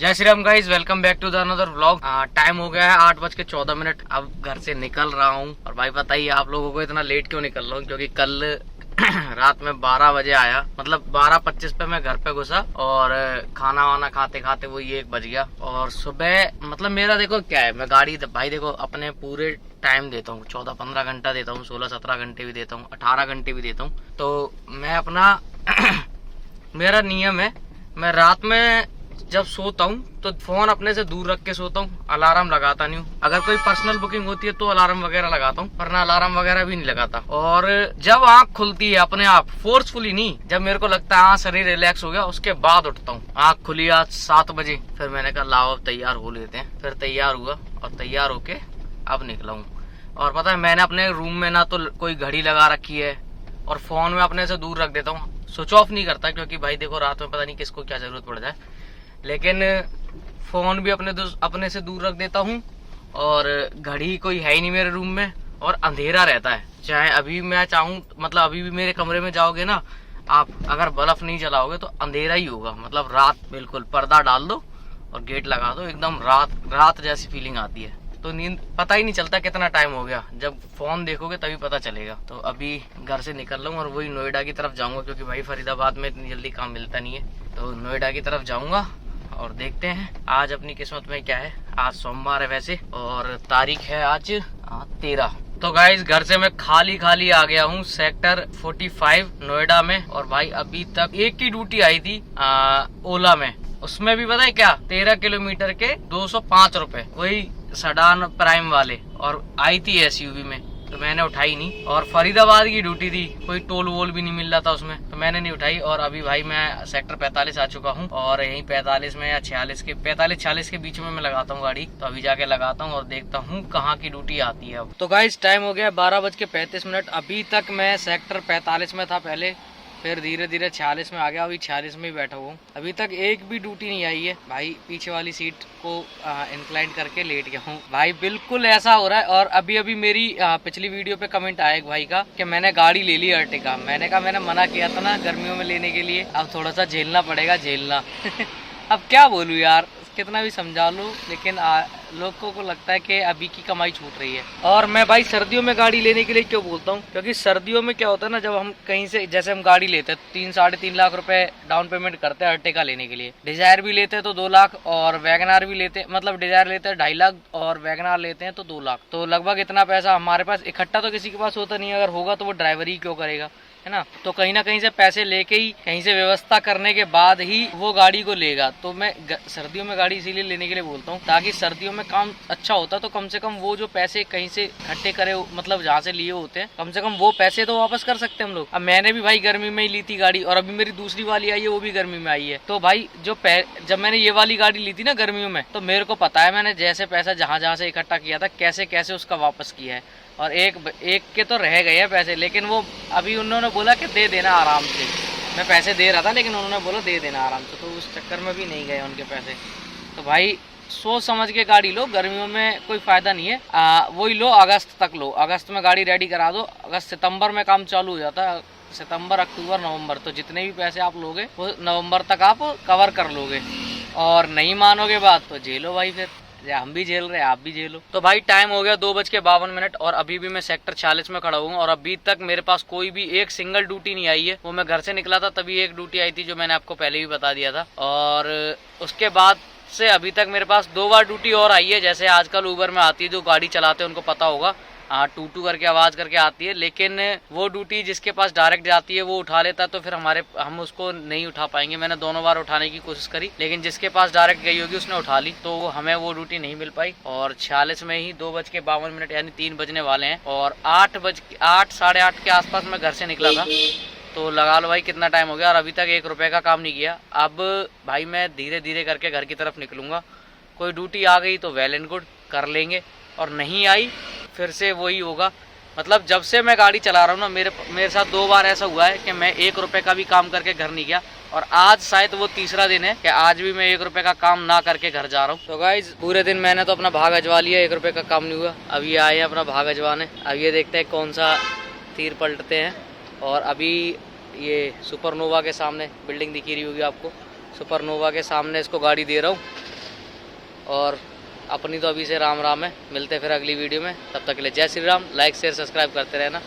जय Shri Ram guys, welcome back to the another vlog. Time हो गया है 8:14। अब घर से निकल रहा हूँ। और भाई बताइए आप लोगों को इतना लेट क्यों निकल रहा हूँ, क्योंकि कल रात में 12 बजे आया, मतलब 12:25 पे मैं घर पे घुसा और खाना वाना खाते खाते वो 1 बज गया। और सुबह मतलब मेरा देखो क्या है, मैं गाड़ी भाई देखो अपने पूरे टाइम देता हूँ, 14-15 घंटा देता हूँ, 16-17 घंटे भी देता हूँ, 18 घंटे भी देता हूँ। तो मैं अपना मेरा नियम है, मैं रात में जब सोता हूँ तो फोन अपने से दूर रख के सोता हूँ, अलार्म लगाता नहीं हूँ। अगर कोई पर्सनल बुकिंग होती है तो अलार्म वगैरह लगाता हूँ, वरना अलार्म वगैरह भी नहीं लगाता। और जब आंख खुलती है अपने आप, फोर्सफुली नहीं, जब मेरे को लगता है हाँ शरीर रिलैक्स हो गया, उसके बाद उठता हूँ। आंख खुली आज 7 बजे, फिर मैंने कहा लाओ अब तैयार हो लेते हैं। फिर तैयार हुआ और तैयार होके अब निकला हूँ। और पता है मैंने अपने रूम में ना तो कोई घड़ी लगा रखी है, और फोन में अपने से दूर रख देता हूँ, स्विच ऑफ नहीं करता, क्योंकि भाई देखो रात में पता नहीं किसको क्या जरूरत पड़ जाए। लेकिन फोन भी अपने से दूर रख देता हूँ। और घड़ी कोई है ही नहीं मेरे रूम में, और अंधेरा रहता है। चाहे अभी मैं चाहूँ, मतलब अभी भी मेरे कमरे में जाओगे ना आप, अगर बल्ब नहीं जलाओगे तो अंधेरा ही होगा। मतलब रात, बिल्कुल पर्दा डाल दो और गेट लगा दो, एकदम रात जैसी फीलिंग आती है। तो नींद पता ही नहीं चलता कितना टाइम हो गया, जब फोन देखोगे तभी पता चलेगा। तो अभी घर से निकल रहा हूँ और वही नोएडा की तरफ जाऊंगा, क्योंकि भाई फरीदाबाद में इतनी जल्दी काम मिलता नहीं है। तो नोएडा की तरफ जाऊंगा और देखते हैं आज अपनी किस्मत में क्या है। आज सोमवार है वैसे, और तारीख है आज 13। तो गाइस घर से मैं खाली आ गया हूँ सेक्टर 45 नोएडा में। और भाई अभी तक एक की ड्यूटी आई थी ओला में, उसमें भी पता है क्या, 13 किलोमीटर के 205 रुपए, वही सडान प्राइम वाले, और आई थी एसयूवी में, तो मैंने उठाई नहीं। और फरीदाबाद की ड्यूटी थी, कोई टोल वोल भी नहीं मिल रहा था उसमें, तो मैंने नहीं उठाई। और अभी भाई मैं सेक्टर 45 आ चुका हूँ, और यहीं 45 में या 45-46 के बीच में मैं लगाता हूँ गाड़ी। तो अभी जाके लगाता हूँ और देखता हूँ कहाँ की ड्यूटी आती है अब। तो गाइस टाइम हो गया 12:35। अभी तक मैं सेक्टर 45 में था पहले, फिर धीरे धीरे 46 में आ गया, अभी 46 में ही बैठा हुआ हूँ। अभी तक एक भी ड्यूटी नहीं आई है भाई, पीछे वाली सीट को इंक्लाइन करके लेट गया हूँ भाई, बिल्कुल ऐसा हो रहा है। और अभी मेरी पिछली वीडियो पे कमेंट आया एक भाई का कि मैंने गाड़ी ले ली अर्टिगा। मैंने कहा मैंने मना किया था ना गर्मियों में लेने के लिए, अब थोड़ा सा झेलना पड़ेगा, झेलना अब क्या बोलूँ यार, कितना भी समझा लो, लेकिन लोगों को लगता है कि अभी की कमाई छूट रही है। और मैं भाई सर्दियों में गाड़ी लेने के लिए क्यों बोलता हूँ, क्योंकि सर्दियों में क्या होता है ना, जब हम कहीं से, जैसे हम गाड़ी लेते हैं 3-3.5 लाख रुपए डाउन पेमेंट करते हैं अर्टिगा लेने के लिए, डिजायर भी लेते हैं तो 2 लाख, और वैगनार भी लेते हैं, मतलब डिजायर लेते हैं 2.5 लाख और वैगनार लेते हैं तो 2 लाख। तो लगभग इतना पैसा हमारे पास इकट्ठा तो किसी के पास होता नहीं है, अगर होगा तो वो ड्राइवर ही क्यों करेगा, है ना। तो कहीं ना कहीं से पैसे लेके ही, कहीं से व्यवस्था करने के बाद ही वो गाड़ी को लेगा। तो मैं सर्दियों में गाड़ी इसीलिए लेने के लिए बोलता हूँ, ताकि सर्दियों में काम अच्छा होता, तो कम से कम वो जो पैसे कहीं से इकट्ठे करे, मतलब जहाँ से लिए होते हैं, कम से कम वो पैसे तो वापस कर सकते हैं हम लोग। अब मैंने भी भाई गर्मी में ही ली थी गाड़ी, और अभी मेरी दूसरी वाली आई है, वो भी गर्मी में आई है। तो भाई जब मैंने ये वाली गाड़ी ली थी ना गर्मियों में, तो मेरे को पता है मैंने जैसे पैसा जहाँ से इकट्ठा किया था, कैसे कैसे उसका वापस किया है। और एक के तो रह गए हैं पैसे, लेकिन वो अभी उन्होंने बोला कि दे देना आराम से। मैं पैसे दे रहा था, लेकिन उन्होंने बोला दे देना आराम से, तो उस चक्कर में भी नहीं गए उनके पैसे। तो भाई सोच समझ के गाड़ी लो, गर्मियों में कोई फायदा नहीं है। वही लो, अगस्त तक लो, अगस्त में गाड़ी रेडी करा दो, अगस्त सितंबर में काम चालू हो जाता है, सितंबर अक्टूबर नवंबर, तो जितने भी पैसे आप लोगे वो नवंबर तक आप कवर कर लोगे। और नहीं मानोगे बात तो झेलो भाई, फिर हम भी झेल रहे हैं, आप भी झेलो। तो भाई टाइम हो गया 2:52, और अभी भी मैं सेक्टर 46 में खड़ा हूँ, और अभी तक मेरे पास कोई भी एक सिंगल ड्यूटी नहीं आई है। वो मैं घर से निकला था तभी एक ड्यूटी आई थी, जो मैंने आपको पहले भी बता दिया था। और उसके बाद से अभी तक मेरे पास 2 बार ड्यूटी और आई है, जैसे आजकल उबर में आती है, जो गाड़ी चलाते हैं उनको पता होगा, टू करके आवाज करके आती है। लेकिन वो ड्यूटी जिसके पास डायरेक्ट जाती है वो उठा लेता है, तो फिर हम उसको नहीं उठा पाएंगे। मैंने दोनों बार उठाने की कोशिश करी, लेकिन जिसके पास डायरेक्ट गई होगी उसने उठा ली, तो हमें वो ड्यूटी नहीं मिल पाई। और 46 में ही 2:52 यानी 3 बजने वाले हैं, और 8 साढ़े 8 के आसपास मैं घर से निकला था। तो लगा लो भाई कितना टाइम हो गया, और अभी तक 1 रुपए का काम नहीं किया। अब भाई मैं धीरे धीरे करके घर की तरफ निकलूंगा। कोई ड्यूटी आ गई तो वेल एंड गुड, कर लेंगे, और नहीं आई फिर से वही होगा। मतलब जब से मैं गाड़ी चला रहा हूँ ना, मेरे साथ 2 बार ऐसा हुआ है कि मैं 1 रुपए का भी काम करके घर नहीं गया, और आज शायद वो तीसरा दिन है कि आज भी मैं 1 रुपए का काम ना करके घर जा रहा हूँ। तो गाइज पूरे दिन मैंने तो अपना भाग अजवा लिया, 1 रुपए का काम नहीं हुआ। अब ये आए अपना भाग अजवाने, अब ये देखते हैं कौन सा तीर पलटते हैं। और अभी ये सुपरनोवा के सामने बिल्डिंग दिखी रही होगी आपको, सुपरनोवा के सामने इसको गाड़ी दे रहा हूँ, और अपनी तो अभी से राम राम है। मिलते हैं फिर अगली वीडियो में, तब तक के लिए जय Shri Ram. Like share subscribe करते रहना।